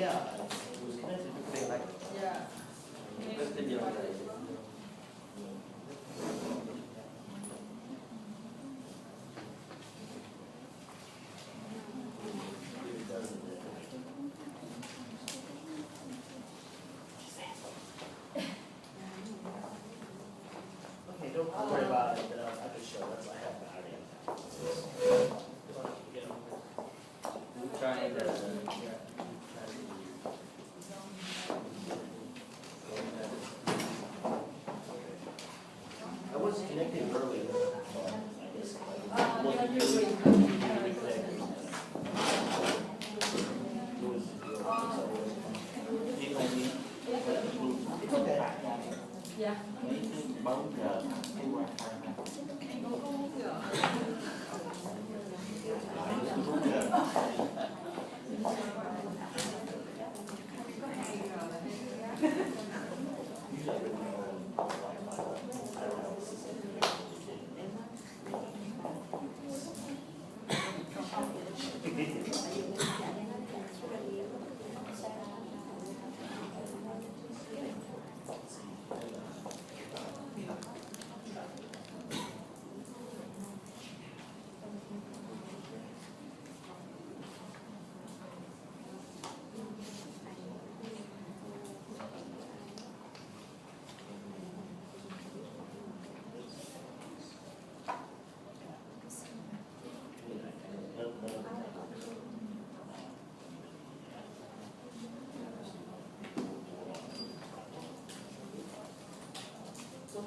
Yeah, it was connected to the light. Yeah. Okay, don't worry about it, but I'll just show that's I have battery. Trying to I was connected earlier, but I guess it's okay. Yeah. bấm giờ cái wifi này. It's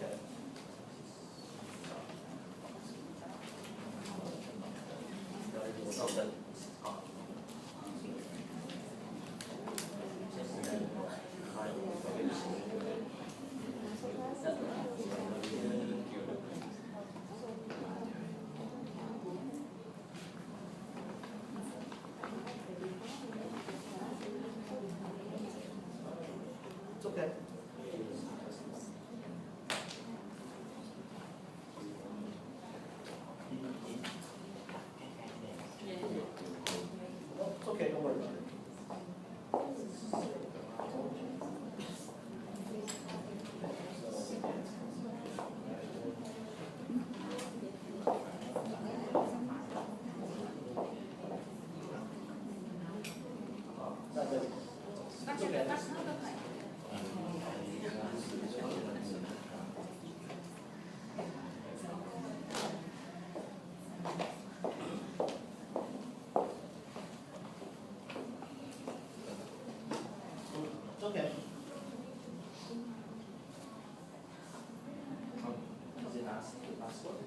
okay. It's okay, don't worry about it. It's okay. It's okay. Does it ask the password?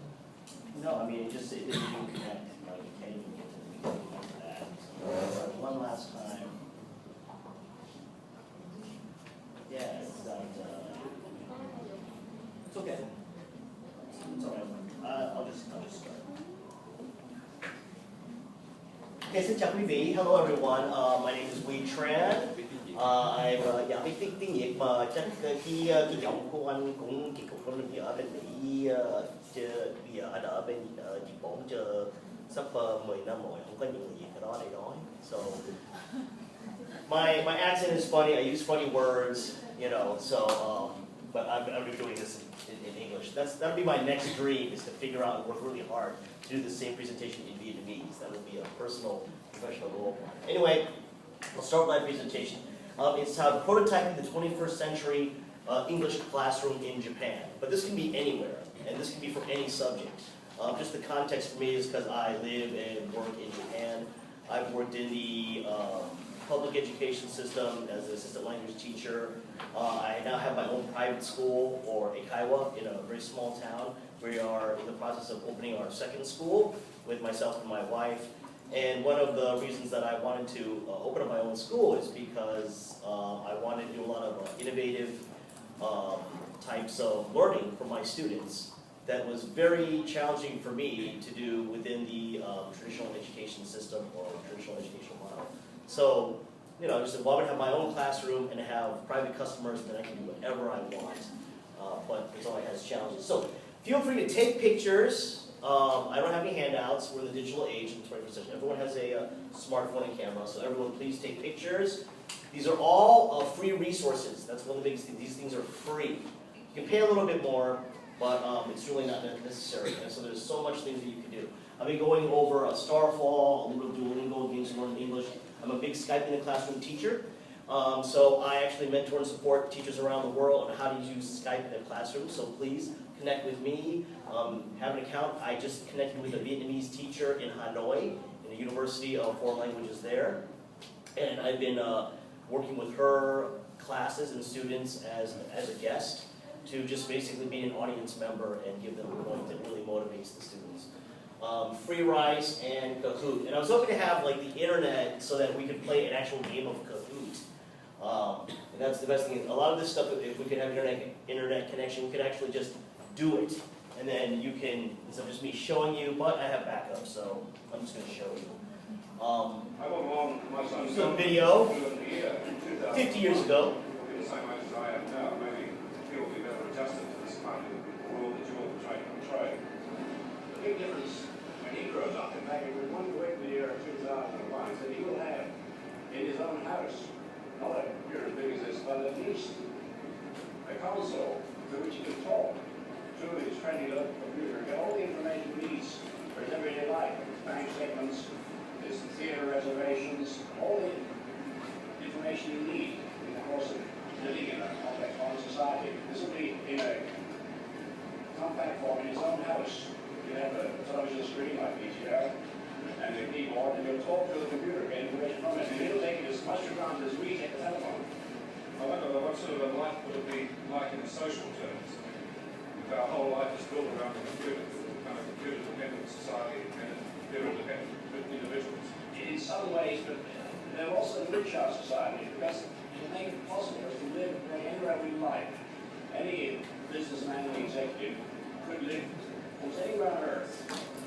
No, I mean, it just it didn't even connect. Like, you can't even get to the beginning of that. One last time. Yeah, it's not. It's okay. It's all right. I'll just start. Okay, xin chào quý vị. Hello everyone. My name is Huy Tran. I'm dạ biết tiếng Việt mà chắc cái giọng của anh cũng kỳ cục lắm vì ở bên Mỹ bây giờ anh ở bên Nhật Bản chờ sắp 10 năm rồi, không có nhiều người Việt ở đó để nói. So my accent is funny. I use funny words, you know. So but I'm doing this in English. That'll be my next dream, is to figure out and work really hard to do the same presentation in Vietnamese. That will be a personal, professional goal. Anyway, I'll start my presentation. It's how prototyping the 21st century English classroom in Japan. But this can be anywhere, and this can be for any subject. Just the context for me is because I live and work in Japan. I've worked in the public education system as an assistant language teacher. I now have my own private school, or eikaiwa, in a very small town. We are in the process of opening our second school with myself and my wife. And one of the reasons that I wanted to open up my own school is because I wanted to do a lot of innovative types of learning for my students that was very challenging for me to do within the traditional education system or traditional educational model. So, you know, I just said, well, I'm going to have my own classroom and have private customers, and then I can do whatever I want. But it's always has challenges. So feel free to take pictures I don't have any handouts. We're in the digital age in the 21st century. Everyone has a smartphone and camera, so everyone please take pictures. These are all free resources. That's one of the biggest things. These things are free. You can pay a little bit more, but it's really not necessary. And so there's so much things that you can do. I've been going over Starfall, a little Duolingo, games to learn English. I'm a big Skype in the classroom teacher. So I actually mentor and support teachers around the world on how to use Skype in their classroom. So please connect with me. Have an account. I just connected with a Vietnamese teacher in Hanoi, in the University of Foreign Languages there. And I've been working with her classes and students as a guest to just basically be an audience member and give them a point that really motivates the students. Free Rice and Kahoot. And I was hoping to have like the internet so that we could play an actual game of Kahoot. And that's the best thing. A lot of this stuff, if we could have internet connection, we could actually just do it. And then you can, instead of just me showing you, but I have backup, so I'm just going to show you. I went along with my son's Some video, 50 50 years ago. The same age as I am now, maybe people will be better adjusted to this kind of world that you're trying to portray. The big difference when he grows up, in fact, if we want to wait the year 2001, that he will have in his own house, not a year as big as this, but at least a console to which he can talk through his friendly local computer, get all the information he needs for his everyday life, his bank statements, his theater reservations, all the information you need in the course of living in a complex modern society. This will be in a compact form in his own house. You have a television screen like these here, and the keyboard, and you'll talk to the computer, get information from it, and it'll take it as much for granted as we take the telephone. I wonder what sort of a life would it be like in social terms? If our whole life is built around the computer, kind of computer-dependent society, and computer-dependent individuals. In some ways, but they'll also enrich our society because it makes it possible for us to live anywhere we like. Any businessman or executive could live almost anywhere on earth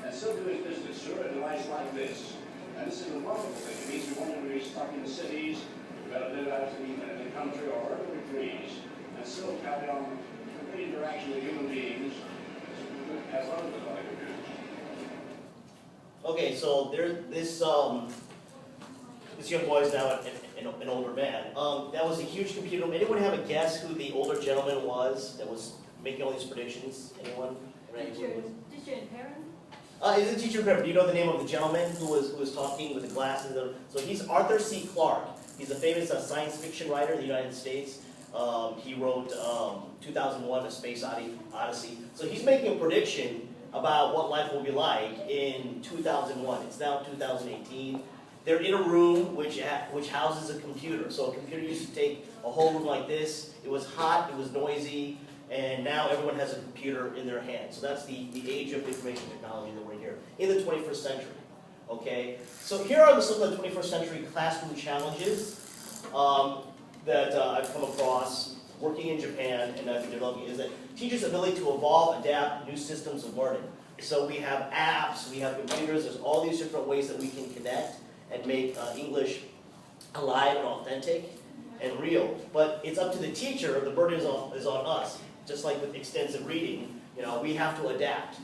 and still do his business through a device like this. And this is a wonderful thing. It means we want to be stuck in the cities, we've got to live out in the country or wherever we please, and still carry on complete interaction with human beings as well as the computer. Okay, so this young boy is now an older man. That was a huge computer. Anyone have a guess who the older gentleman was that was making all these predictions? Anyone? Teacher and parent? He's a teacher and parent. Do you know the name of the gentleman who was talking with the glasses? So he's Arthur C. Clarke. He's a famous science fiction writer in the United States. He wrote 2001: A Space Odyssey. So he's making a prediction about what life will be like in 2001. It's now 2018. They're in a room which houses a computer. So a computer used to take a whole room like this. It was hot, it was noisy, and now everyone has a computer in their hand. So that's the age of information technology that we're here in the 21st century. Okay, so here are some of the 21st century classroom challenges that I've come across working in Japan and I've been developing, is that teachers' ability to evolve, adapt new systems of learning. So we have apps, we have computers, there's all these different ways that we can connect and make English alive and authentic and real. But it's up to the teacher, the burden is on us. Just like with extensive reading, we have to adapt.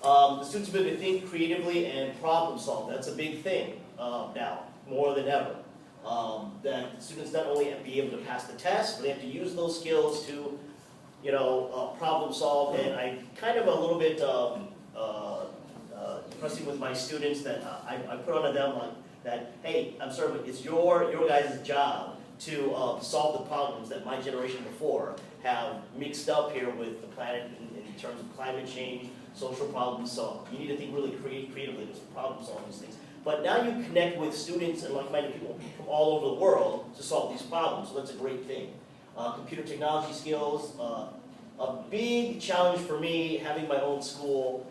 The students' ability to think creatively and problem solve, that's a big thing now, more than ever. That students not only have to be able to pass the test, but they have to use those skills to, problem solve. And I kind of a little bit impressing with my students that I put on them that, hey, I'm sorry, but it's your guys' job to solve the problems that my generation before have mixed up here with the planet in terms of climate change, social problems. So you need to think really creatively to problem solve these things. But now you connect with students and like-minded people from all over the world to solve these problems, so that's a great thing. Computer technology skills, a big challenge for me, having my own school,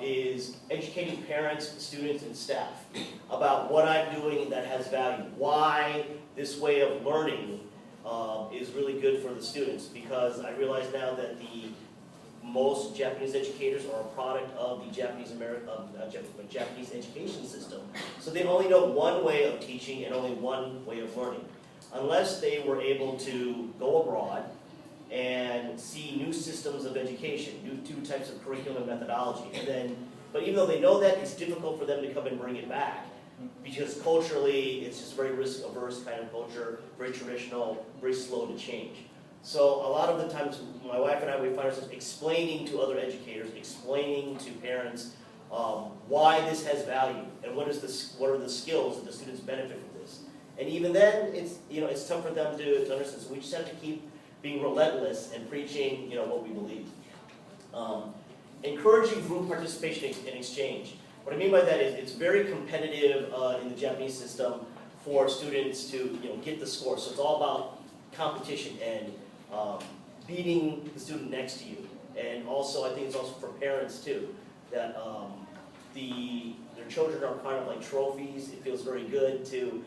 is educating parents, students, and staff about what I'm doing that has value. Why this way of learning is really good for the students, because I realize now that most Japanese educators are a product of the Japanese education system. So they only know one way of teaching and only one way of learning. Unless they were able to go abroad and see new systems of education, new types of curriculum and methodology. And then, but even though they know that, it's difficult for them to come and bring it back because culturally it's just very risk-averse kind of culture, very traditional, very slow to change. So a lot of the times, my wife and I, we find ourselves explaining to other educators, explaining to parents why this has value and what are the skills that the students benefit from this. And even then, it's tough for them to understand. So we just have to keep being relentless and preaching, what we believe. Encouraging group participation and exchange. What I mean by that is it's very competitive in the Japanese system for students to get the score. So it's all about competition and beating the student next to you. And also, I think it's also for parents too, that their children are kind of like trophies. It feels very good to,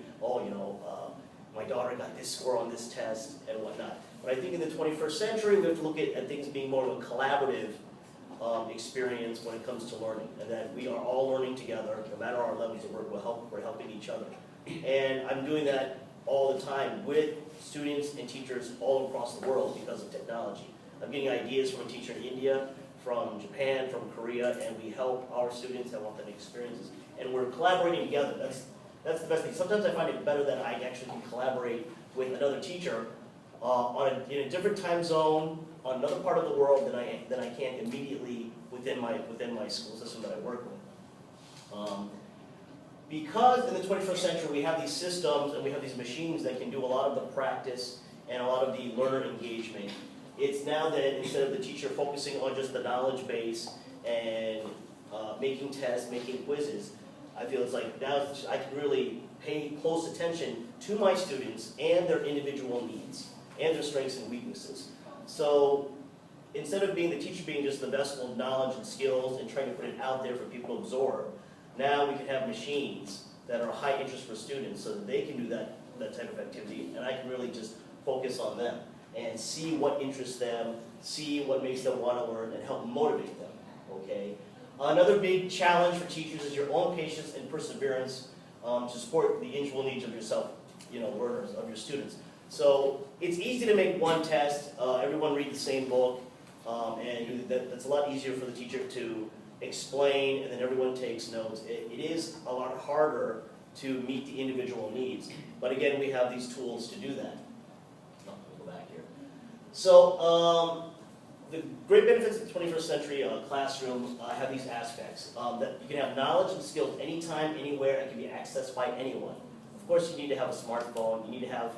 my daughter got this score on this test and whatnot. But I think in the 21st century, we have to look at things being more of a collaborative experience when it comes to learning, and that we are all learning together, no matter our levels of work, we're helping each other. And I'm doing that all the time with students and teachers all across the world because of technology. I'm getting ideas from a teacher in India, from Japan, from Korea, and we help our students have authentic experiences. And we're collaborating together. That's the best thing. Sometimes I find it better that I actually can collaborate with another teacher in a different time zone, on another part of the world than I can immediately within my school system that I work with. Because in the 21st century we have these systems and we have these machines that can do a lot of the practice and a lot of the learner engagement, it's now that instead of the teacher focusing on just the knowledge base and making tests, making quizzes, I feel it's like now I can really pay close attention to my students and their individual needs and their strengths and weaknesses. So instead of the teacher being just the vessel of knowledge and skills and trying to put it out there for people to absorb, now we can have machines that are high interest for students so that they can do that type of activity, and I can really just focus on them and see what interests them, see what makes them want to learn, and help motivate them, okay? Another big challenge for teachers is your own patience and perseverance to support the individual needs of yourself, learners, of your students. So it's easy to make one test, everyone read the same book, and that's a lot easier for the teacher to explain, and then everyone takes notes. It is a lot harder to meet the individual needs, but again, we have these tools to do that. I'll go back here. So the great benefits of the 21st century classroom have these aspects. That you can have knowledge and skills anytime, anywhere, and can be accessed by anyone. Of course, you need to have a smartphone, you need to have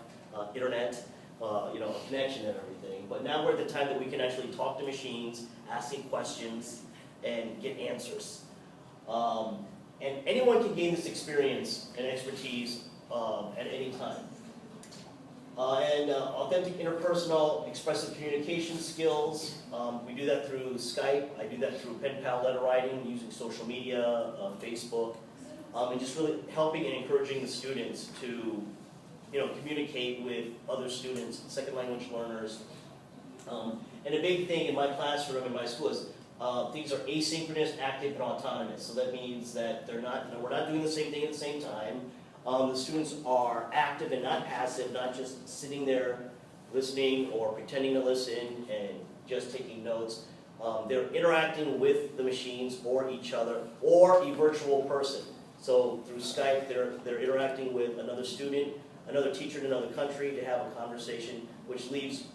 internet, a connection and everything. But now we're at the time that we can actually talk to machines, asking questions, and get answers. And anyone can gain this experience and expertise at any time. Authentic interpersonal expressive communication skills. We do that through Skype. I do that through pen pal letter writing, using social media, Facebook, and just really helping and encouraging the students to communicate with other students, second language learners. And a big thing in my classroom, in my school, is things are asynchronous, active, and autonomous. So that means that we're not doing the same thing at the same time. The students are active and not passive, not just sitting there listening or pretending to listen and just taking notes. They're interacting with the machines or each other or a virtual person. So through Skype, they're interacting with another student, another teacher in another country to have a conversation, which leaves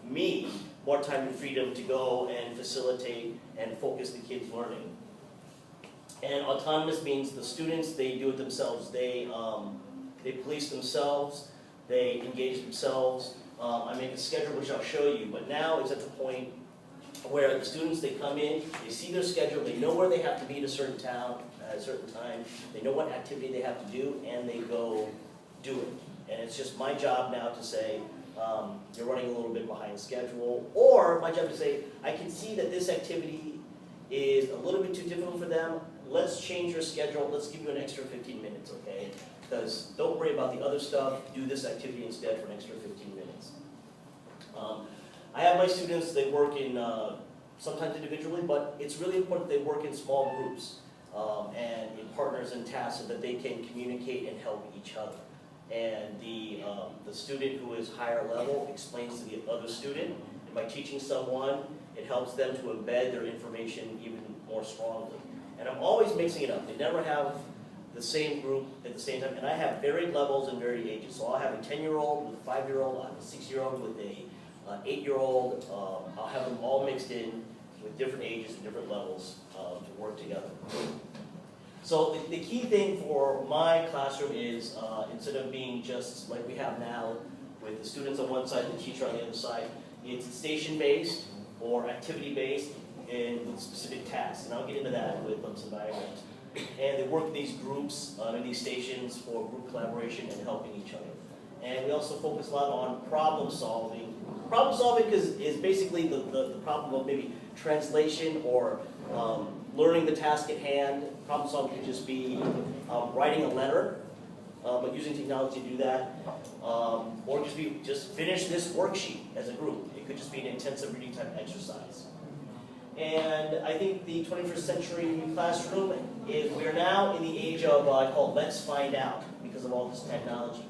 me more time and freedom to go and facilitate and focus the kids' learning. And autonomous means the students, they do it themselves. They police themselves, they engage themselves. I make a schedule which I'll show you, but now it's at the point where the students, they come in, they see their schedule, they know where they have to be in a certain town at a certain time, they know what activity they have to do, and they go do it. And it's just my job now to say, you're running a little bit behind schedule, or my job to say, I can see that this activity is a little bit too difficult for them, let's change your schedule, let's give you an extra 15 minutes, okay? Because don't worry about the other stuff, do this activity instead for an extra 15 minutes. I have my students, they work in, sometimes individually, but it's really important they work in small groups and in partners and tasks so that they can communicate and help each other. and the student who is higher level explains to the other student. And by teaching someone, it helps them to embed their information even more strongly. And I'm always mixing it up. They never have the same group at the same time, and I have varied levels and varied ages. So I'll have a 10-year-old with a 5-year-old, I'll have a 6-year-old with a 8-year-old. I'll have them all mixed in with different ages and different levels to work together. So the key thing for my classroom is instead of being just like we have now with the students on one side and the teacher on the other side, it's station-based or activity-based and with specific tasks. And I'll get into that with some diagrams. And they work in these groups, in these stations for group collaboration and helping each other. And we also focus a lot on problem solving. Problem solving is basically the problem of maybe translation or learning the task at hand. Problem solving could just be writing a letter, but using technology to do that. Or just finish this worksheet as a group. It could just be an intensive reading type exercise. And I think the 21st century classroom is, we are now in the age of, I call it let's find out, because of all this technology.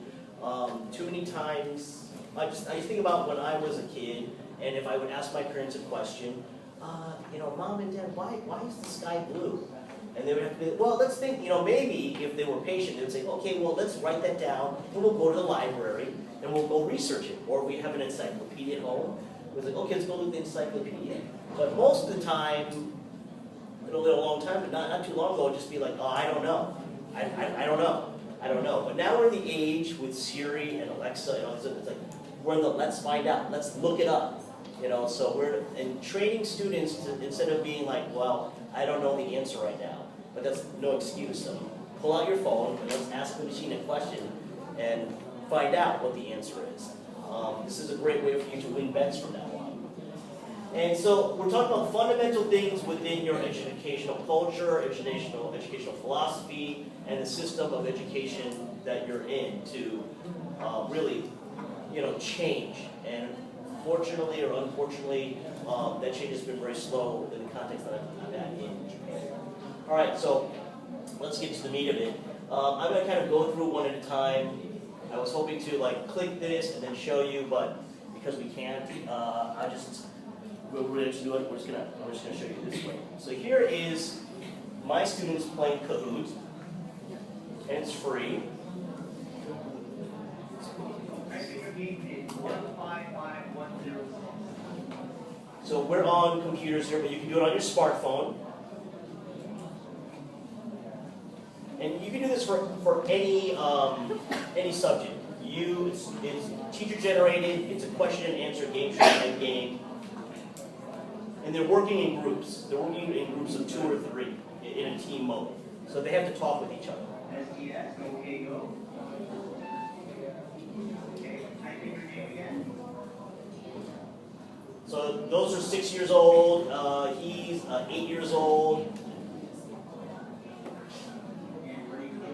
Too many times, I just think about when I was a kid, and if I would ask my parents a question, Mom and Dad, why is the sky blue? And they would have to be, well, let's think, maybe if they were patient, they would say, okay, well, let's write that down, and we'll go to the library, and we'll go research it. Or we have an encyclopedia at home. We're like, okay, let's go look at the encyclopedia. But most of the time, it'll be a long time, but not too long ago, it'd just be like, oh, I don't know. I don't know. But now we're in the age with Siri and Alexa, it's like, we're in the let's find out, let's look it up. So we're training students to, instead of being like, well, I don't know the answer right now, but that's no excuse. So pull out your phone and let's ask the machine a question and find out what the answer is. This is a great way for you to win bets from now on. And so we're talking about fundamental things within your educational culture, educational philosophy, and the system of education that you're in to really, change. And fortunately or unfortunately, that change has been very slow in the context that I'm at in Japan. All right, so let's get to the meat of it. I'm going to kind of go through one at a time. I was hoping to click this and then show you, but because we can't, we're ready to do it. We're just gonna show you this way. So here is my students playing Kahoot, and it's free. So we're on computers here, but you can do it on your smartphone. And you can do this for any subject. It's teacher generated, it's a question and answer game. And they're working in groups. They're working in groups of 2 or 3 in a team mode. So they have to talk with each other. So those are 6 years old. He's 8 years old.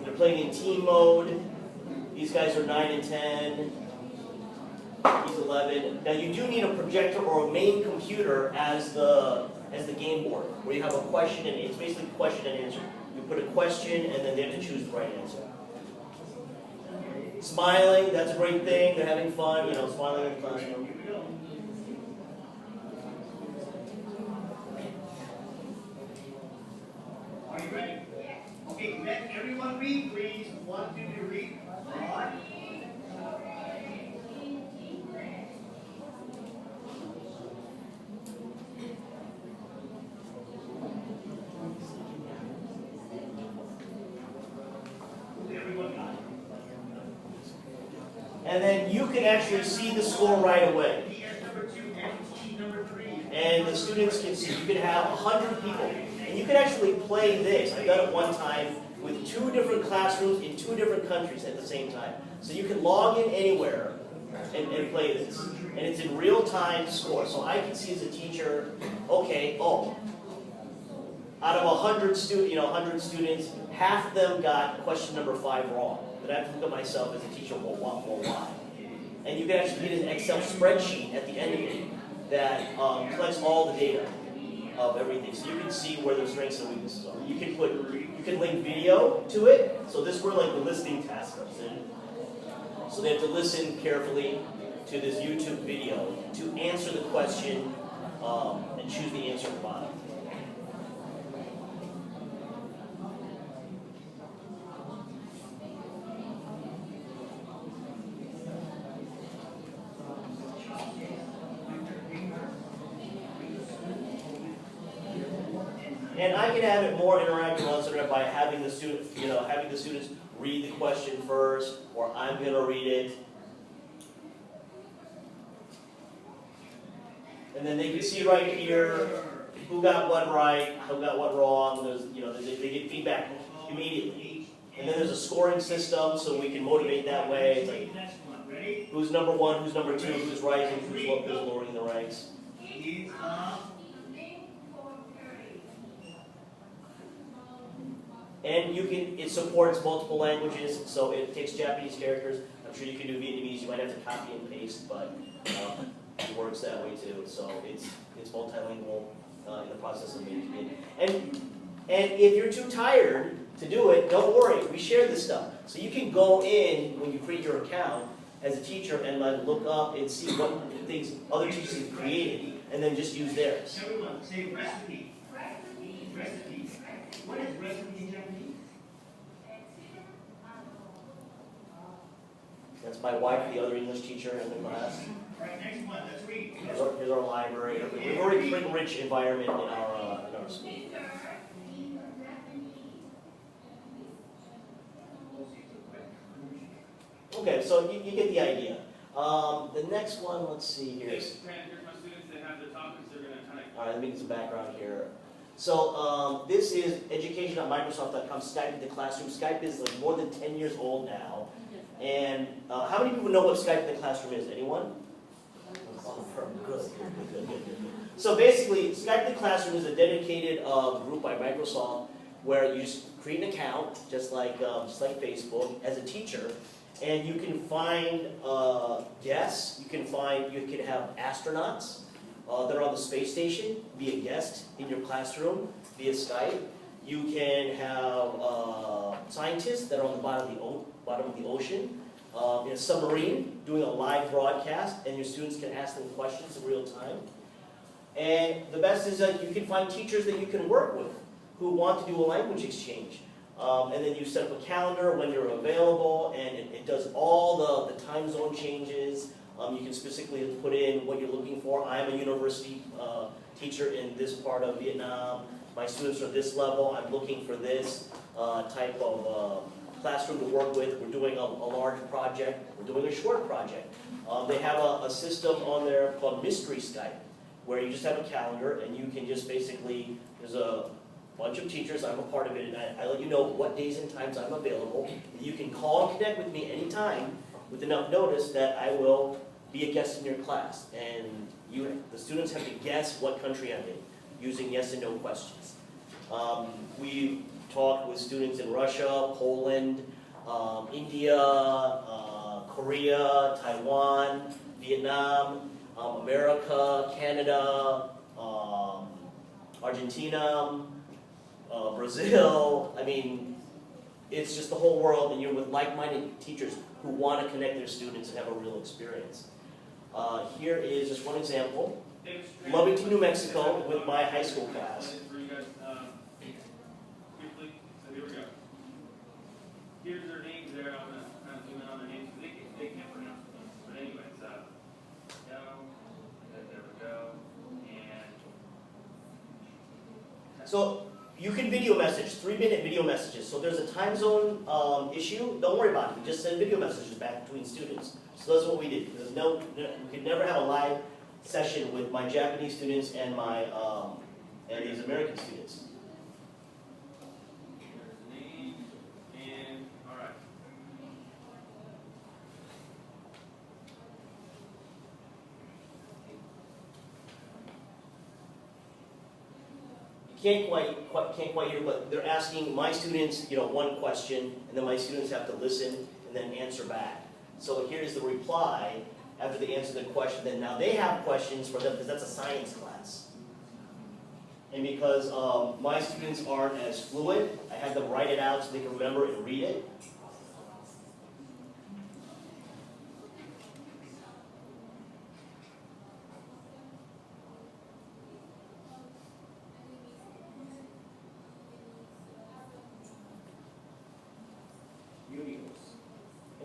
They're playing in team mode. These guys are 9 and 10. He's 11. Now you do need a projector or a main computer as the game board, where you have a question and it's basically question and answer. You put a question and then they have to choose the right answer. Smiling, that's a great thing. They're having fun, smiling in the classroom. Are you ready? Okay, let everyone read, please. 1, 2, 3, read. And then you can actually see the score right away. And the students can see, you can have 100 people. And you can actually play this. I've done it one time with 2 different classrooms in 2 different countries at the same time. So you can log in anywhere and play this. And it's in real-time score. So I can see as a teacher, okay, out of 100 students, half of them got question number 5 wrong. But I have to look at myself as a teacher, well, why? And you can actually get an Excel spreadsheet at the end of it that collects all the data of everything. So you can see where the strengths and weaknesses are. You can link video to it. So this is where the listening task comes in. So they have to listen carefully to this YouTube video to answer the question and choose the answer at the bottom. And I can have it more interactive on Instagram by having the student, having the students read the question first, or I'm going to read it. And then they can see right here who got what right, who got what wrong. There's, they get feedback immediately. And then there's a scoring system, so we can motivate that way. It's like, who's number one, who's number two, who's rising, who's lowering the ranks. And it supports multiple languages, so it takes Japanese characters. I'm sure you can do Vietnamese. You might have to copy and paste, but it works that way too. So it's multilingual in the process of making it. And if you're too tired to do it, don't worry. We share this stuff, so you can go in when you create your account as a teacher and look up and see what things other teachers have created, and then just use theirs. Everyone, say recipe. Recipe. What is recipe in Japanese? That's my wife, the other English teacher in the class. Right, next one, let's read. Here's our library. We're a very pretty rich environment in our school. Okay, so you get the idea. The next one, let's see here. Here's my students that have the topics they're going to kind of... All right, let me get some background here. So this is education.microsoft.com, Skype in the classroom. Skype is like more than 10 years old now. And how many people know what Skype in the classroom is? Anyone? Oh, good. So basically, Skype in the classroom is a dedicated group by Microsoft where you just create an account, just like Facebook, as a teacher, and you can find guests. You can have astronauts that are on the space station, be a guest in your classroom via Skype. You can have scientists that are on the bottom of the ocean, in a submarine, doing a live broadcast, and your students can ask them questions in real time. And the best is that you can find teachers that you can work with who want to do a language exchange. And then you set up a calendar when you're available, and it does all the time zone changes. You can specifically put in what you're looking for. I'm a university teacher in this part of Vietnam. My students are this level. I'm looking for this type of classroom to work with. We're doing a large project. We're doing a short project. They have a system on there called Mystery Skype, where you just have a calendar and you can just basically, there's a bunch of teachers, I'm a part of it, and I let you know what days and times I'm available. You can call and connect with me anytime with enough notice that I will be a guest in your class. And the students have to guess what country I'm in, using yes and no questions. We talked with students in Russia, Poland, India, Korea, Taiwan, Vietnam, America, Canada, Argentina, Brazil. I mean, it's just the whole world, and you're with like-minded teachers who want to connect their students and have a real experience. Here is just one example. Lovington, New Mexico, with my high school class. Here's their names there. I'm going to kind of zoom in on their names because they can't pronounce them. But anyways, there we go. And so you can video message, 3-minute video messages. So there's a time zone issue. Don't worry about it. You just send video messages back between students. So that's what we did. We could never have a live session with my Japanese students and my and these American students. Can't quite hear, but they're asking my students, one question, and then my students have to listen and then answer back. So here's the reply after they answer the question. Then now they have questions for them because that's a science class. And because my students aren't as fluent, I had them write it out so they can remember and read it.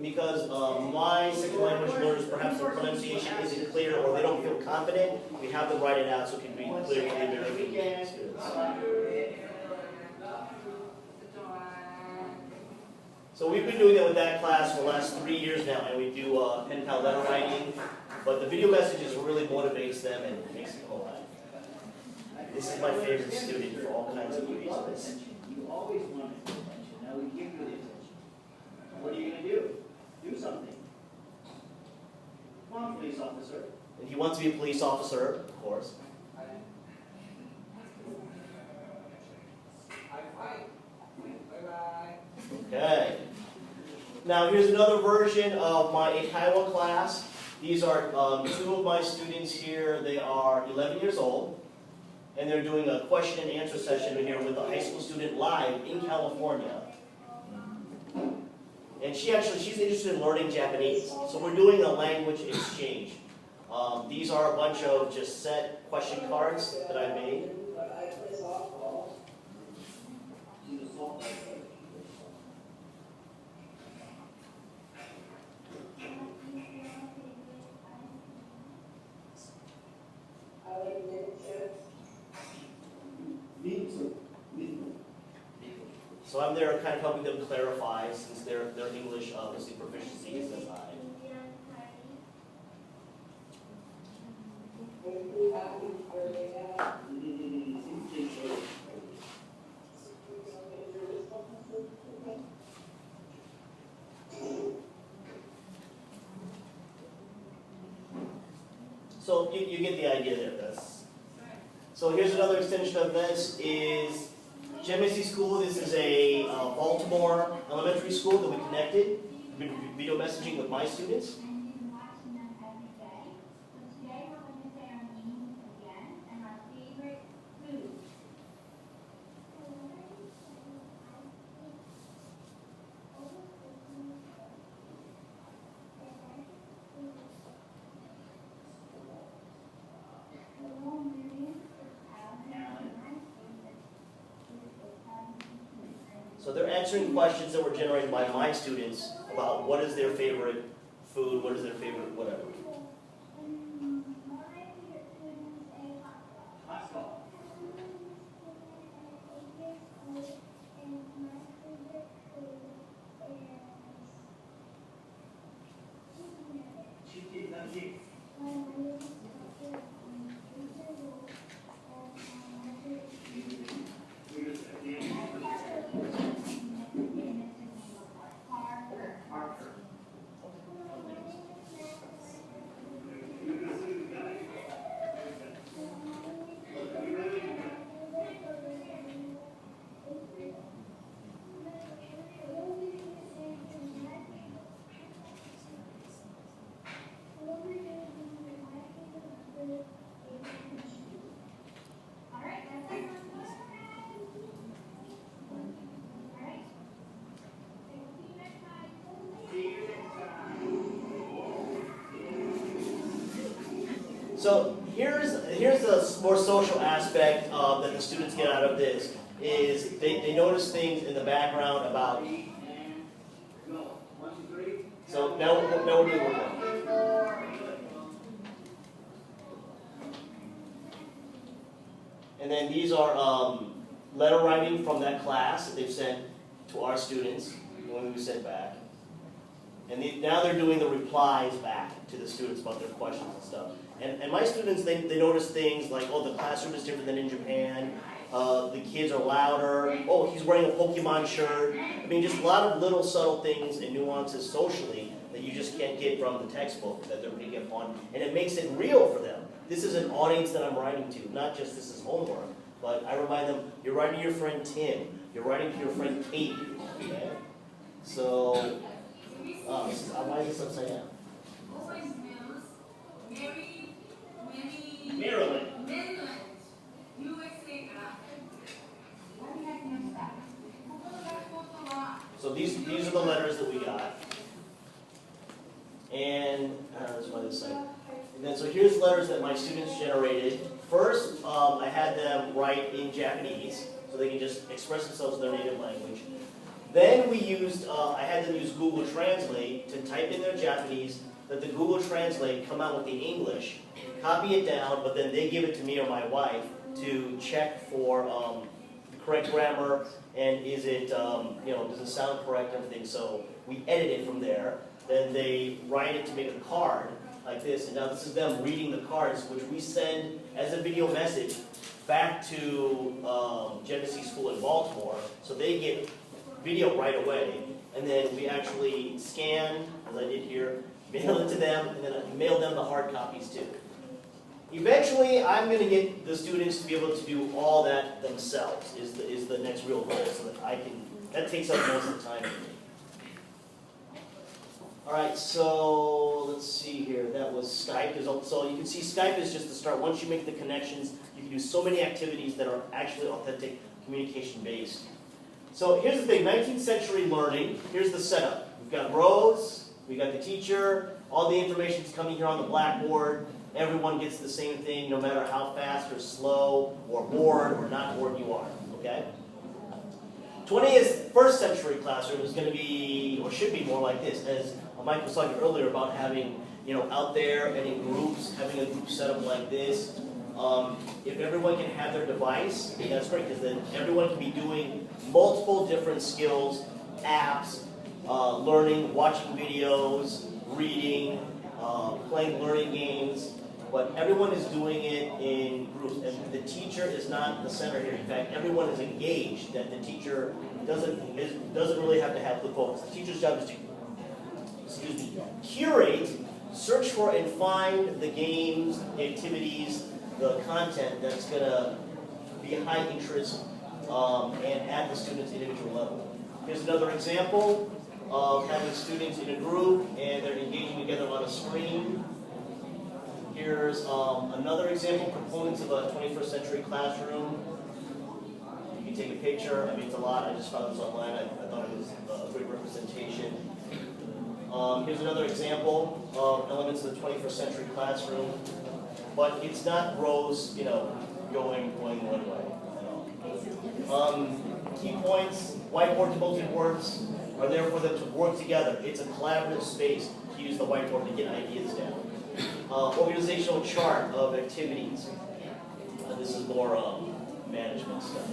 because my second language learners, perhaps their pronunciation isn't clear or they don't feel confident, we have them write it out so it can be clear for the American students. So we've been doing that with that class for the last 3 years now, and we do pen pal letter writing, but the video messages really motivates them and makes them come alive. This is my favorite student for all kinds of reasons. You always wanted attention. Now we give you the attention. What are you going to do? Do something. Come on, police officer. And he wants to be a police officer, of course. Okay. Now here's another version of my Iowa class. These are two of my students here. They are 11 years old, and they're doing a question and answer session in here with a high school student live in California. And she's interested in learning Japanese. So we're doing a language exchange. These are a bunch of just set question cards that I made. So I'm there kind of helping them clarify, since their English obviously proficiency is as high. So you get the idea there. So here's another extension of this is Genesee School. This is a Baltimore elementary school that we connected. We've been video messaging with my students. So they're answering questions that were generated by my students about what is their favorite food, what is their favorite whatever. So here's the more social aspect that the students get out of this, is they notice things in the background about. So now we're doing work. And then these are letter writing from that class that they've sent to our students when we sent back. And now they're doing the replies back to the students about their questions and stuff. And my students, they notice things like, oh, the classroom is different than in Japan. The kids are louder. Oh, he's wearing a Pokemon shirt. I mean, just a lot of little subtle things and nuances socially that you just can't get from the textbook that they're picking up on. And it makes it real for them. This is an audience that I'm writing to, not just this is homework. But I remind them, you're writing to your friend Tim. You're writing to your friend Kate. Okay? So, why is this upside down? Maryland. So these are the letters that we got. And that's my other side. And then so here's letters that my students generated. First, I had them write in Japanese, so they can just express themselves in their native language. Then we used, I had them use Google Translate to type in their Japanese, let the Google Translate come out with the English, copy it down, but then they give it to me or my wife to check for the correct grammar and is it, does it sound correct and everything. So we edit it from there. Then they write it to make a card like this, and now this is them reading the cards, which we send as a video message back to Genesee School in Baltimore, so they get video right away, and then we actually scan, as I did here, mail it to them, and then I mail them the hard copies too. Eventually, I'm going to get the students to be able to do all that themselves, is the next real goal, so that I can, that takes up most of the time for me. Alright, so let's see here, that was Skype. So you can see Skype is just the start. Once you make the connections, you can do so many activities that are actually authentic communication based. So here's the thing, 19th century learning, here's the setup. We've got rows, we've got the teacher, all the information is coming here on the blackboard. Everyone gets the same thing, no matter how fast or slow or bored or not bored you are, okay? 21st century classroom is going to be, or should be more like this, as Mike was talking earlier about having, out there and in groups, having a group set up like this. If everyone can have their device, that's great, because then everyone can be doing multiple different skills, apps, learning, watching videos, reading, playing learning games, but everyone is doing it in groups, and the teacher is not the center here. In fact, everyone is engaged, that the teacher doesn't really have to have the focus. The teacher's job is to, curate, search for and find the games, activities, the content that's going to be high interest and at the student's individual level. Here's another example of having students in a group and they're engaging together on a screen. Here's another example, components of a 21st century classroom. You can take a picture. I mean, it's a lot. I just found this online. I thought it was a great representation. Here's another example of elements of the 21st century classroom. But it's not rows, going one way. Key points, whiteboard to bulletin boards are there for them to work together. It's a collaborative space to use the whiteboard to get ideas down. Organizational chart of activities. This is more management stuff.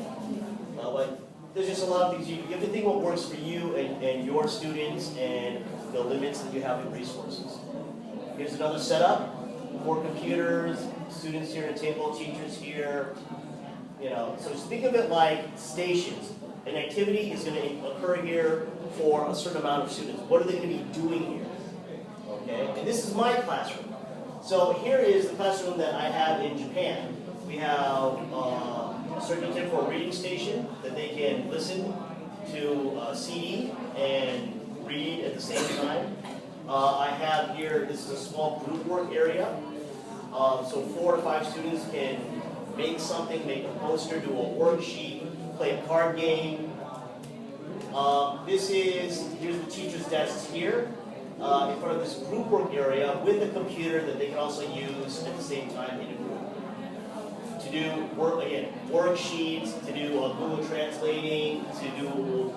But there's just a lot of things. You have to think what works for you and your students and the limits that you have in resources. Here's another setup. 4 computers, students here at a table, teachers here. So just think of it like stations. An activity is going to occur here for a certain amount of students. What are they going to be doing here? Okay, and this is my classroom. So here is the classroom that I have in Japan. We have a circuit for a reading station that they can listen to a CD and read at the same time. I have here, this is a small group work area. So 4 to 5 students can make something, make a poster, do a worksheet, play a card game. Here's the teacher's desk here. In front of this group work area with a computer that they can also use at the same time in a group. To do worksheets, to do Google Translating, to do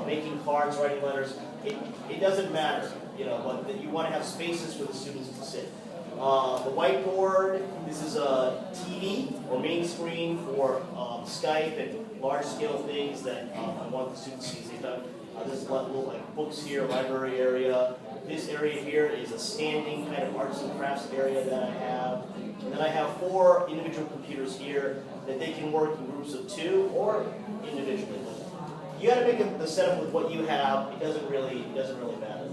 making cards, writing letters. It doesn't matter, but you want to have spaces for the students to sit. The whiteboard, this is a TV or main screen for Skype and large-scale things that I want the students to see. There's a lot of like books here, library area. This area here is a standing kind of arts and crafts area that I have. And then I have 4 individual computers here that they can work in groups of 2 or individually. You got to make the setup with what you have. It doesn't really matter.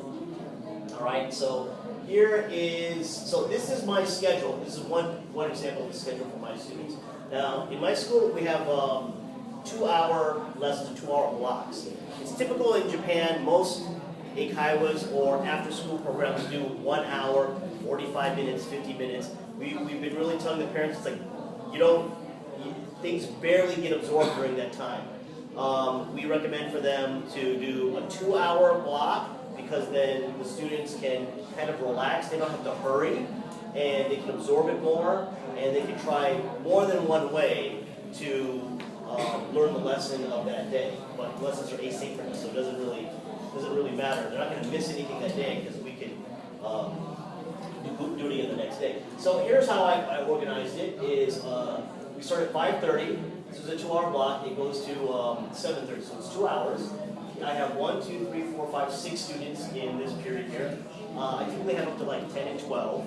All right. So here is, so this is my schedule. This is one example of the schedule for my students. Now, in my school, we have 2-hour lessons, 2-hour blocks. It's typical in Japan. Most eikaiwas or after-school programs do 1 hour, 45 minutes, 50 minutes. We've been really telling the parents, it's like, things barely get absorbed during that time. We recommend for them to do a 2-hour block because then the students can kind of relax. They don't have to hurry, and they can absorb it more, and they can try more than one way to learn the lesson of that day. But lessons are asynchronous, so it doesn't really matter. They're not going to miss anything that day because we can do it again the next day. So here's how I organized it: is we start at 5:30. This is a 2-hour block. It goes to 7:30, so it's 2 hours. I have 1, 2, 3, 4, 5, 6 students in this period here. I typically have up to like 10 and 12.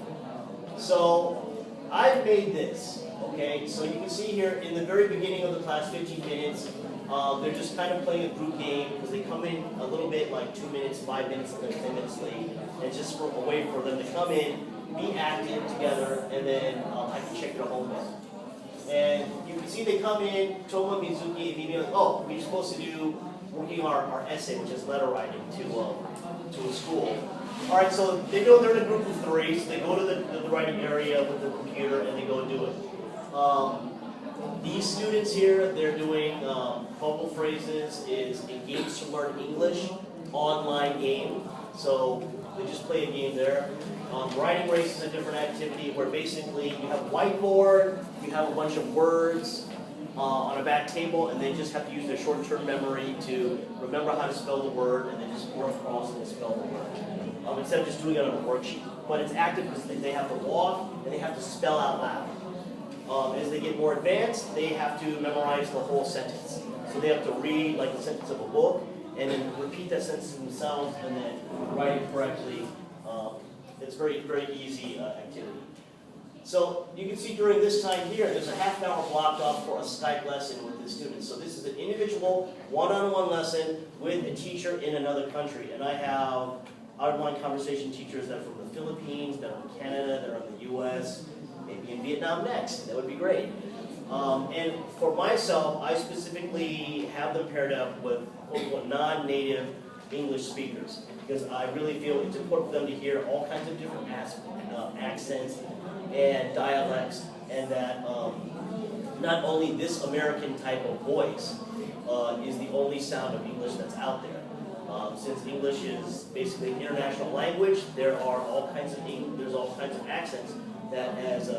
So I've made this, okay? So you can see here in the very beginning of the class, 15 minutes, they're just kind of playing a group game because they come in a little bit like 2 minutes, 5 minutes, and 10 minutes late. And it's just a way for them to come in, be active together, and then I can check their homework. And you can see they come in, Toma, Mizuki, and Mimi, like, oh, we're supposed to do working our essay, which is letter writing, to a school. All right, so they know they're in a group of 3, so they go to the writing area with the computer and they go do it. These students here, they're doing vocal phrases, is a Games to Learn English online game. So they just play a game there. Writing race is a different activity where basically you have a whiteboard, you have a bunch of words on a back table, and they just have to use their short-term memory to remember how to spell the word, and then just work across and spell the word. Instead of just doing it on a worksheet. But it's active because they have to walk and they have to spell out loud. As they get more advanced, they have to memorize the whole sentence. So they have to read like the sentence of a book, and then repeat that sentence themselves, and then write it correctly. It's very, very easy activity. So you can see during this time here, there's a half-hour blocked off for a Skype lesson with the students. So this is an individual, one-on-one lesson with a teacher in another country. And I have out-of-line conversation teachers that are from the Philippines, that are from Canada, that are in the US, maybe in Vietnam next. That would be great. And for myself, I specifically have them paired up with non-native English speakers, because I really feel it's important for them to hear all kinds of different accents and dialects, and that not only this American type of voice is the only sound of English that's out there. Since English is basically an international language, there's all kinds of accents that as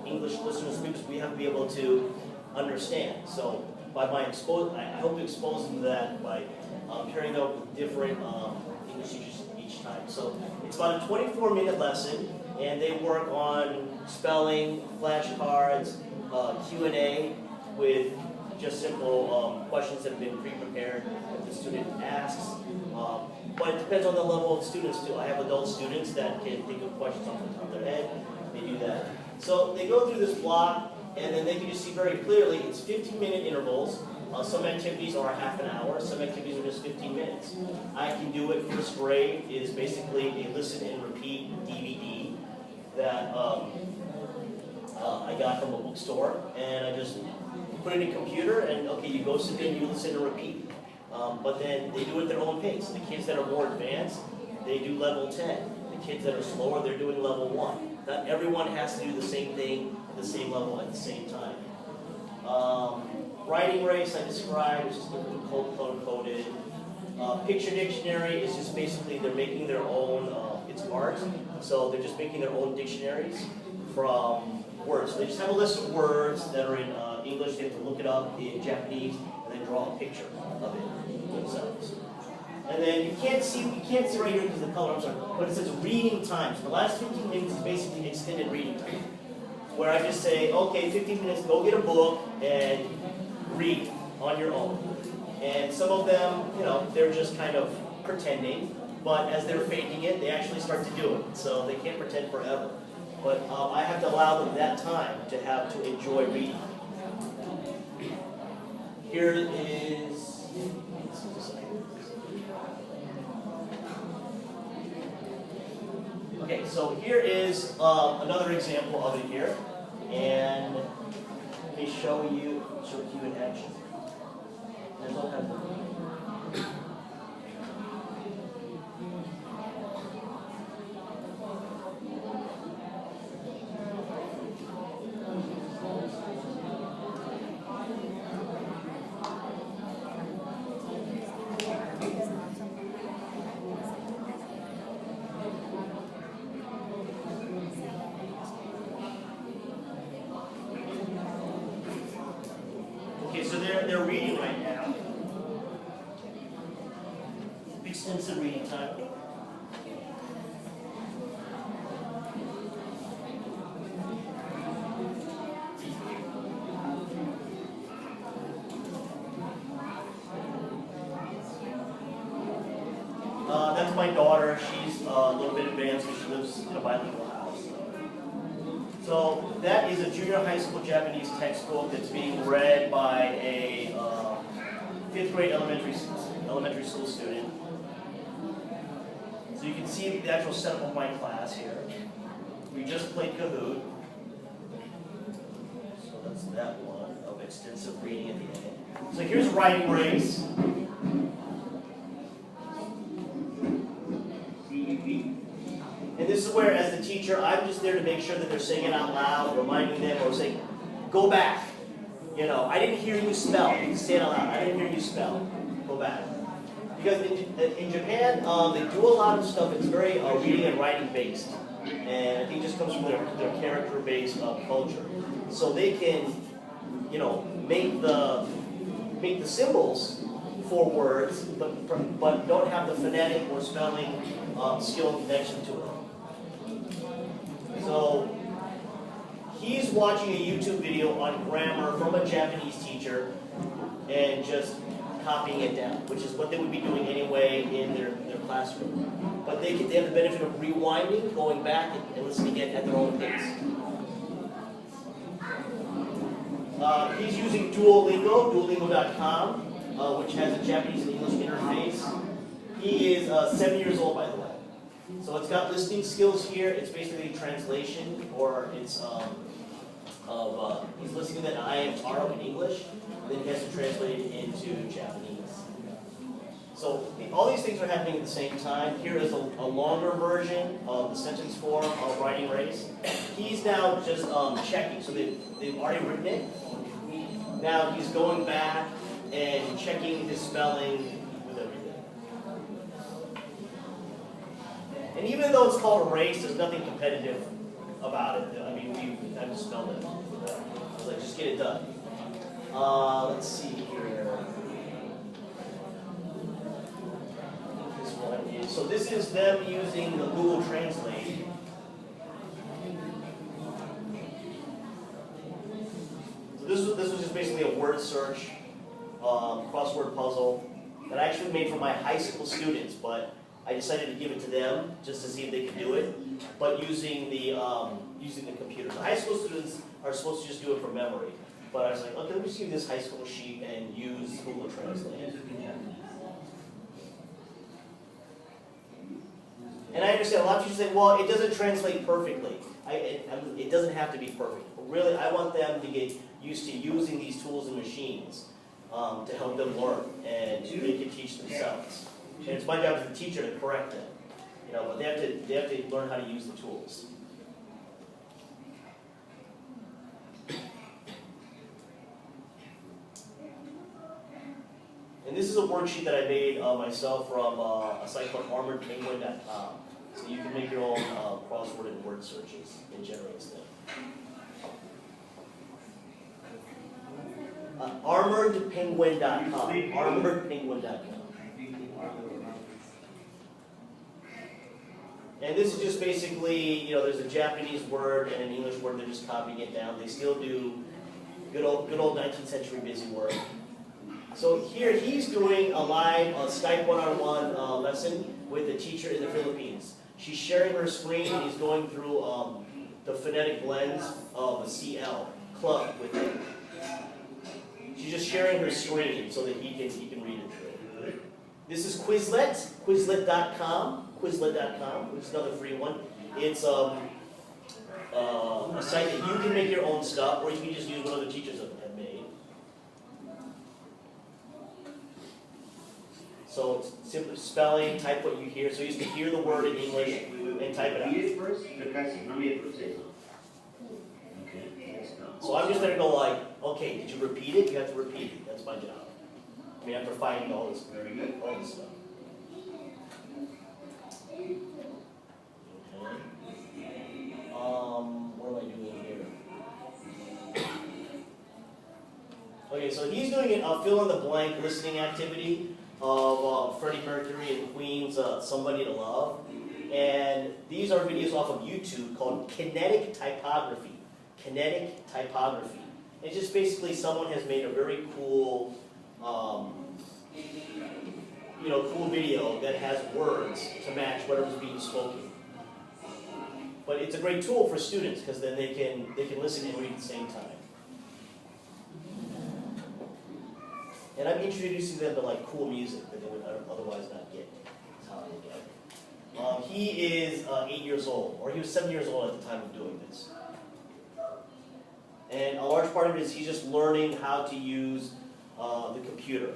English listeners, speakers, we have to be able to understand. So by my I hope to expose them to that by pairing them up with different English teachers each time. So it's about a 24-minute lesson, and they work on spelling, flashcards, Q&A with just simple questions that have been pre-prepared that the student asks. But it depends on the level of students too. I have adult students that can think of questions off the top of their head. They do that. So they go through this block, and then they can just see very clearly it's 15-minute intervals. Some activities are half an hour, some activities are just 15 minutes. I can do it. First grade is basically a listen and repeat DVD that I got from a bookstore, and I just put it in a computer, and okay, you go sit in, you listen and repeat. But then they do it at their own pace. The kids that are more advanced, they do level 10. The kids that are slower, they're doing level 1. Not everyone has to do the same thing at the same level at the same time. Writing race I described, which is color-coded. Picture dictionary is just basically they're making their own, it's art, so they're just making their own dictionaries from words. So they just have a list of words that are in English, they have to look it up in Japanese, and then draw a picture of it themselves. And then you can't see right here because of the color, I'm sorry, but it says reading time. So the last 15 minutes is basically extended reading time, where I just say, okay, 15 minutes, go get a book and read on your own. And some of them, they're just kind of pretending, but as they're faking it, they actually start to do it. So they can't pretend forever. But I have to allow them that time to enjoy reading. Here is, okay, so here is another example of it here. And let me show you in action. There's all kinds of they're reading right now. Extensive reading time. That's my daughter. She's a little bit advanced because she lives in a bilingual house. So that is a junior high school Japanese textbook that's being read by a 5th grade elementary school student. So you can see the actual setup of my class here. We just played Kahoot. So that's that one of extensive reading at the end. So here's writing race. And this is where, as the teacher, I'm just there to make sure that they're saying it out loud, reminding them, or saying, go back. You know, I didn't hear you spell. Say it out loud. I didn't hear you spell. Go back. Because in Japan, they do a lot of stuff. It's very reading and writing based. And I think it just comes from their character-based culture. So they can, you know, make the symbols for words, but don't have the phonetic or spelling skill and connection to it. So he's watching a YouTube video on grammar from a Japanese teacher and just copying it down, which is what they would be doing anyway in their classroom. But they have the benefit of rewinding, going back, and listening again at their own pace. He's using Duolingo, Duolingo.com, which has a Japanese and English interface. He is 7 years old, by the way. So it's got listening skills here. It's basically translation, or it's he's listening to I am Taro in English, then he has to translate it into Japanese. So all these things are happening at the same time. Here is a longer version of the sentence form of writing race. He's now just checking. So they've already written it. Now he's going back and checking his spelling with everything. And even though it's called a race, there's nothing competitive about it. I mean, I just spelled it. So like, just get it done. Let's see here. This one is, so this is them using the Google Translate. So this was just basically a word search, crossword puzzle that I actually made for my high school students, but I decided to give it to them just to see if they could do it, but using the computer. The high school students are supposed to just do it from memory, but I was like, okay, let me just use this high school sheet and use Google Translate. And I understand a lot of teachers say, well, it doesn't translate perfectly. It doesn't have to be perfect. But really, I want them to get used to using these tools and machines to help them learn, and they can teach themselves. And it's my job as a teacher to correct them, you know. But they have to learn how to use the tools. And this is a worksheet that I made myself from a site called armoredpenguin.com. So you can make your own crossword and word searches. It generates them. Armoredpenguin.com. Armoredpenguin.com. And this is just basically, you know, there's a Japanese word and an English word. They're just copying it down. They still do good old 19th century busy work. So here he's doing a live Skype one-on-one lesson with a teacher in the Philippines. She's sharing her screen and he's going through the phonetic blends of a CL, club, with him. She's just sharing her screen so that he can read it through. This is Quizlet, Quizlet.com, Quizlet.com, which is another free one. It's a site that you can make your own stuff, or you can just use what other teachers have made. So it's simply spelling, type what you hear. So you used to hear the word in English and type it out. So I'm just going to go like, okay, did you repeat it? You have to repeat it. That's my job. I mean, after finding all this stuff. Okay. What am I doing here? Okay, so he's doing a fill-in-the-blank listening activity of Freddie Mercury and Queen's Somebody to Love. And these are videos off of YouTube called kinetic typography. Kinetic typography. It's just basically someone has made a very cool, cool video that has words to match whatever's being spoken. But it's a great tool for students because then they can listen and read at the same time. And I'm introducing them to like cool music that they would otherwise not get. That's how I look at it. He is 8 years old, or he was 7 years old at the time of doing this. And a large part of it is he's just learning how to use the computer.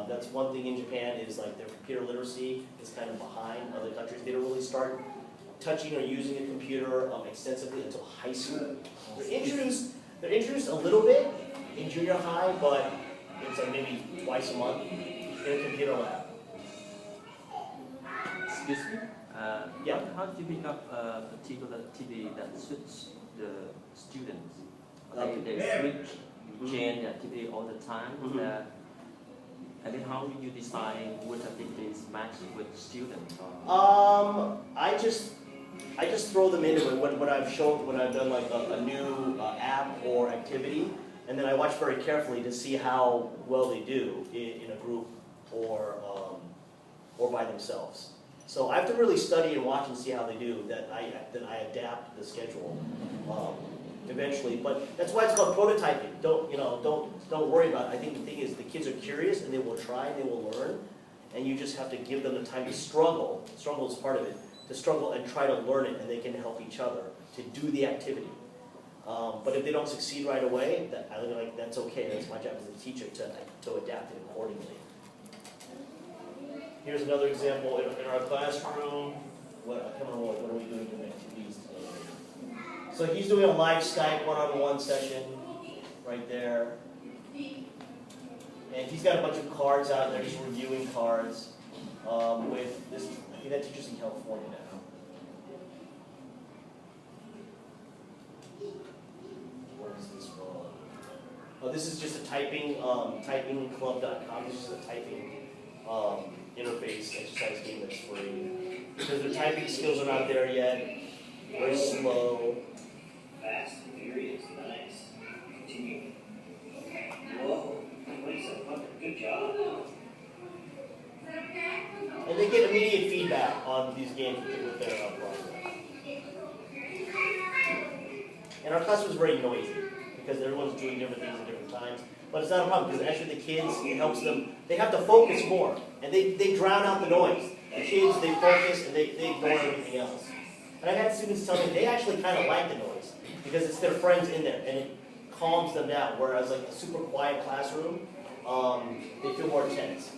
That's one thing in Japan is like their computer literacy is kind of behind other countries. They don't really start touching or using a computer extensively until high school. They're introduced a little bit in junior high, but it's like maybe twice a month in a computer lab. Excuse me? Yeah. How do you pick up a particular activity that suits the students? They switch, change the activity all the time. And then how do you decide what activities match with students? I just throw them in when I've done like a new app or activity, and then I watch very carefully to see how well they do in a group or by themselves. So I have to really study and watch and see how they do. Then I adapt the schedule eventually. But that's why it's called prototyping. Don't worry about it. I think the thing is the kids are curious and they will try and they will learn, and you just have to give them the time to struggle. Struggle is part of it. To struggle and try to learn it, and they can help each other to do the activity. But if they don't succeed right away, that's okay. That's my job as a teacher to adapt it accordingly. Here's another example in our classroom. What are we doing in activities today? So he's doing a live Skype one-on-one session right there. And he's got a bunch of cards out there. He's reviewing cards with this. I think that teacher's in California now. Where is this from? Oh, this is just a typingclub.com. This is a typing interface exercise game that's free. Because their typing skills are not there yet. Very slow. Fast, furious, nice. Continue. Whoa, good job. And they get immediate feedback on these games with their progress. And our class was very noisy because everyone's doing different things at different times. But it's not a problem because actually the kids, it helps them, they have to focus more. And they drown out the noise. The kids, they focus and they ignore everything else. And I've had students tell me they actually kind of like the noise because it's their friends in there and it calms them down. Whereas like a super quiet classroom, they feel more tense.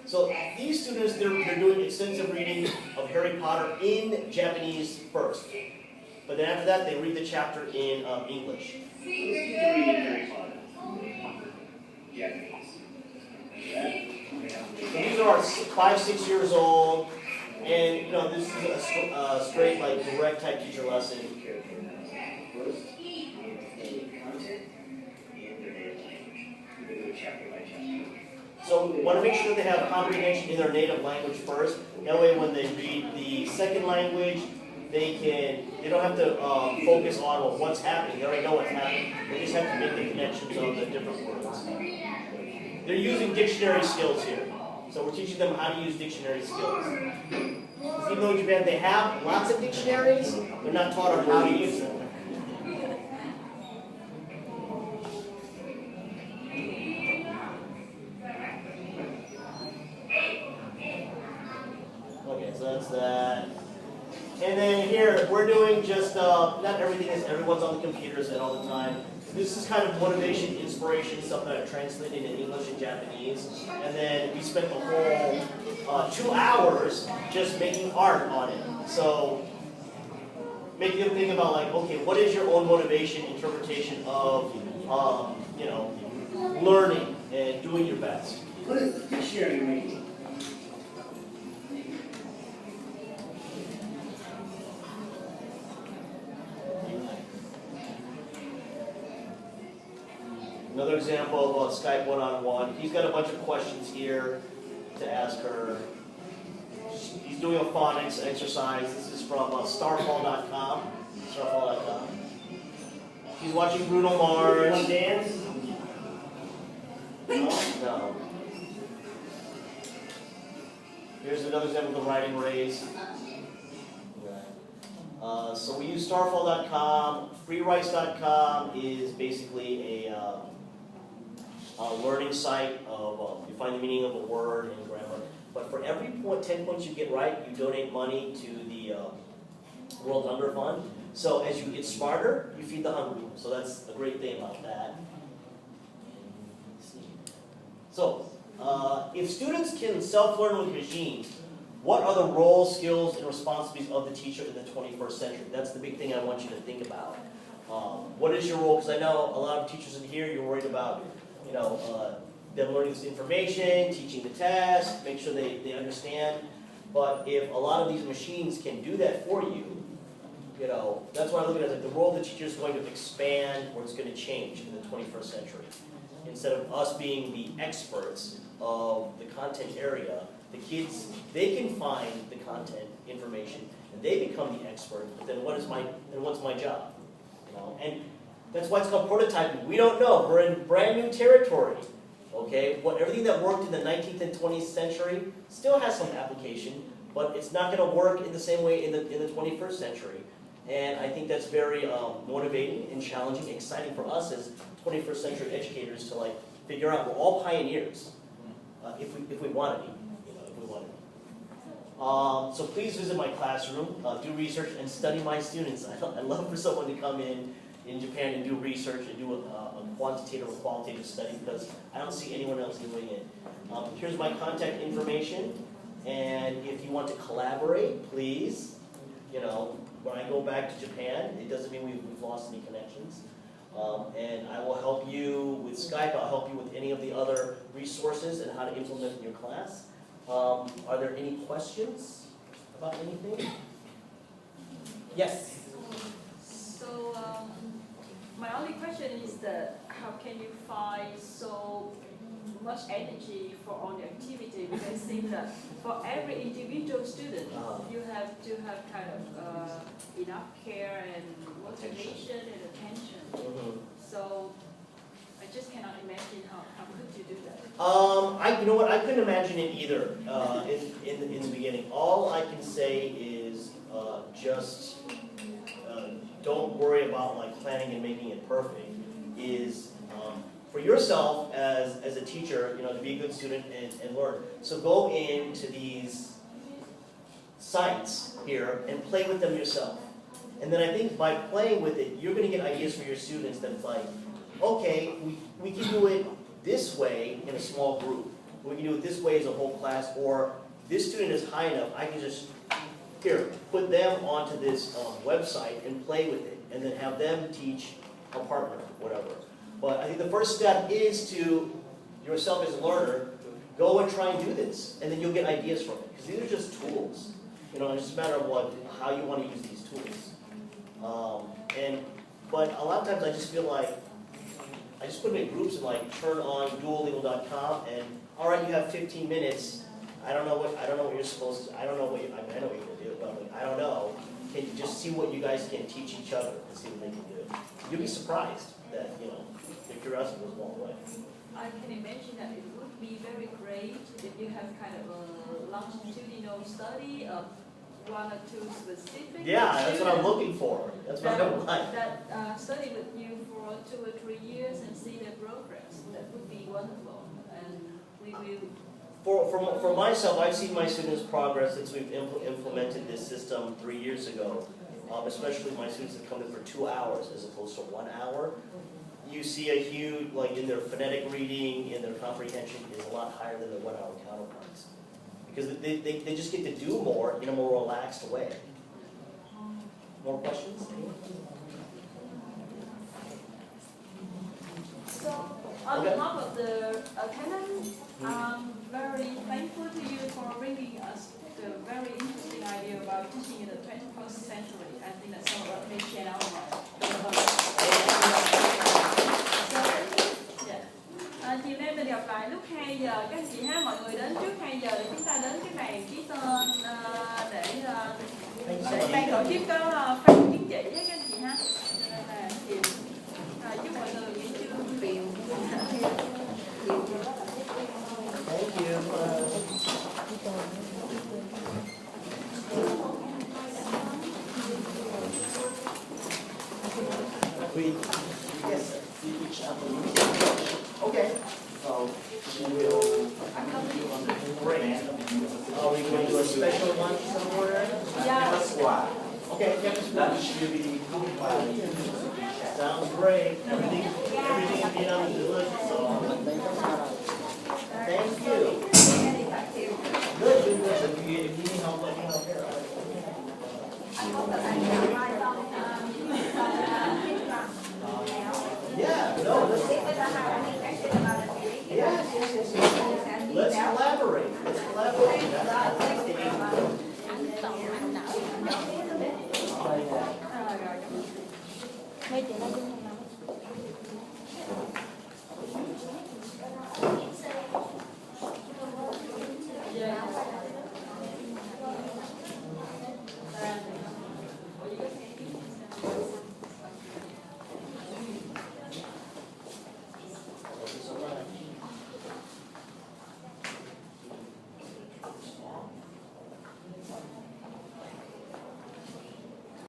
So these students, they're doing extensive reading of Harry Potter in Japanese first. But then after that, they read the chapter in English. So these are 5, 6 years old, and this is a straight, like, direct type teacher lesson. So we want to make sure they have comprehension in their native language first. That way when they read the second language, they don't have to focus on what's happening. They already know what's happening. They just have to make the connections of the different words. They're using dictionary skills here. So we're teaching them how to use dictionary skills. Because even though in Japan they have lots of dictionaries, they're not taught on how to use them. Okay, so that's that. And then here, we're doing just, not everything is, everyone's on the computers and all the time. This is kind of motivation, inspiration, stuff that I've translated in English and Japanese. And then we spent the whole 2 hours just making art on it. So, making them think about like, okay, what is your own motivation, interpretation of, learning and doing your best? What is the dictionary making? Another example of a Skype one-on-one. He's got a bunch of questions here to ask her. He's doing a phonics exercise. This is from starfall.com. Starfall.com. She's watching Bruno You Mars. want to dance? No. Here's another example of the writing race. So we use starfall.com. Freerice.com is basically a learning site of you find the meaning of a word and grammar. But for every 10 points you get right, you donate money to the World Hunger Fund. So as you get smarter, you feed the hungry. So that's a great thing about that. So if students can self-learn with machines, what are the roles, skills, and responsibilities of the teacher in the 21st century? That's the big thing I want you to think about. What is your role? Because I know a lot of teachers in here, you're worried about, them learning this information, teaching the test, make sure they understand. But if a lot of these machines can do that for you, that's why I look at it as like the role of the teacher is going to expand or it's going to change in the 21st century. Instead of us being the experts of the content area, the kids, they can find the content information and they become the expert. But then what's my job? And that's why it's called prototyping. We don't know. We're in brand new territory. Okay, everything that worked in the 19th and 20th century still has some application, but it's not going to work in the same way in the 21st century. And I think that's very motivating and challenging, exciting for us as 21st century educators to figure out. We're all pioneers, if we want to be, if we want to be. So please visit my classroom, do research, and study my students. I'd love for someone to come in Japan and do research and do a quantitative or qualitative study because I don't see anyone else doing it. Here's my contact information, and if you want to collaborate, please, when I go back to Japan, it doesn't mean we've lost any connections. And I will help you with Skype, I'll help you with any of the other resources and how to implement in your class. Are there any questions about anything? Yes? So, my only question is that how can you find so much energy for all the activity? Because it seems that for every individual student, you have to have kind of enough care and motivation and attention. Mm-hmm. So I just cannot imagine how could you do that? I couldn't imagine it either in the beginning. All I can say is just don't worry about planning and making it perfect. Is for yourself as a teacher, to be a good student and learn. So go into these sites here and play with them yourself. And then I think by playing with it, you're going to get ideas for your students that it's like, okay, we can do it this way in a small group. We can do it this way as a whole class, or this student is high enough, I can just, put them onto this website and play with it, and then have them teach a partner, whatever. But I think the first step is to, yourself as a learner, go and try and do this, and then you'll get ideas from it. Because these are just tools. It's just a matter of how you want to use these tools. But a lot of times I just feel like, I just put them in groups and turn on duolingo.com and, all right, you have 15 minutes. I don't know what you're supposed to, I know what you're going to do, but I don't know. Can you just see what you guys can teach each other and see what they can do? You'll be surprised that, the curiosity goes a long way. I can imagine that it would be very great if you have kind of a longitudinal study of one or two specific. Yeah, that's what I'm looking for. That's what I want. That study with you for 2 or 3 years and see their progress. That would be wonderful. And we will. For myself, I've seen my students' progress since we've implemented this system 3 years ago. Especially my students that come in for 2 hours as opposed to 1 hour. You see a huge, in their phonetic reading, in their comprehension is a lot higher than their 1 hour counterparts. Because they just get to do more in a more relaxed way. More questions? So, on behalf of the attendants, I'm very thankful to you for bringing us the very interesting idea about teaching in the 21st century. I think that's some of what we share our mind. So, yeah. các anh chị ha, mọi người đến trước 2 giờ để chúng ta đến cái bàn ký tên để ban tổ chức có phát chứng chỉ với các anh chị ha. Chúc mọi người nghỉ trưa vui vẻ. Thank you. We yes, see each other. Okay. So she will break. Are we going to do a special lunch somewhere? Yeah. Squad. Okay, lunch will be sounds great. Everything in Vietnam is delicious. So thank you. Good. If you need help, let me help here. Yeah, no, let's let's collaborate. Let's collaborate. Mấy chị nói